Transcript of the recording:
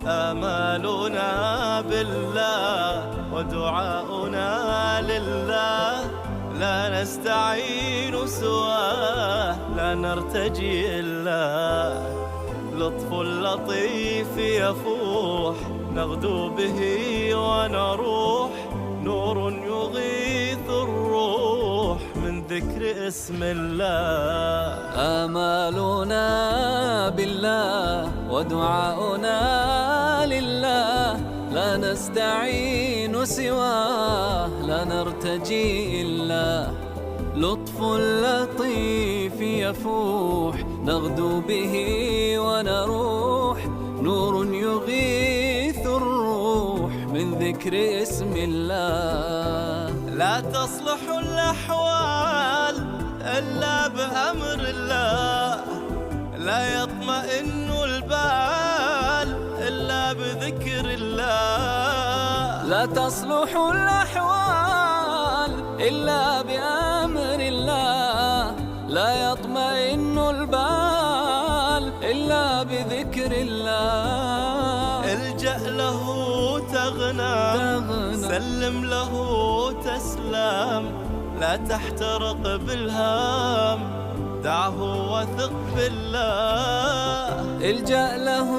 آمالنا بالله ودعاؤنا لله، لا نستعين سواه، لا نرتجي إلا لطف لطيف يفوح، نغدو به ونروح، نور يغيث الروح من ذكر اسم الله. آمالنا بالله ودعاؤنا لله، لا نستعين سواه، لا نرتجي إلا لطف لطيف يفوح، نغدو به ونروح، نور يغيث الروح من ذكر اسم الله. لا تصلح الأحوال إلا بأمر الله، لا يطمئن البال إلا بذكر الله. لا تصلح الأحوال إلا بأمر الله، لا يطمئن البال إلا بذكر الله. الجأ له تغنى، سلم له تسلم، لا تحترق بالهام، دعه وثق بالله. الجأ له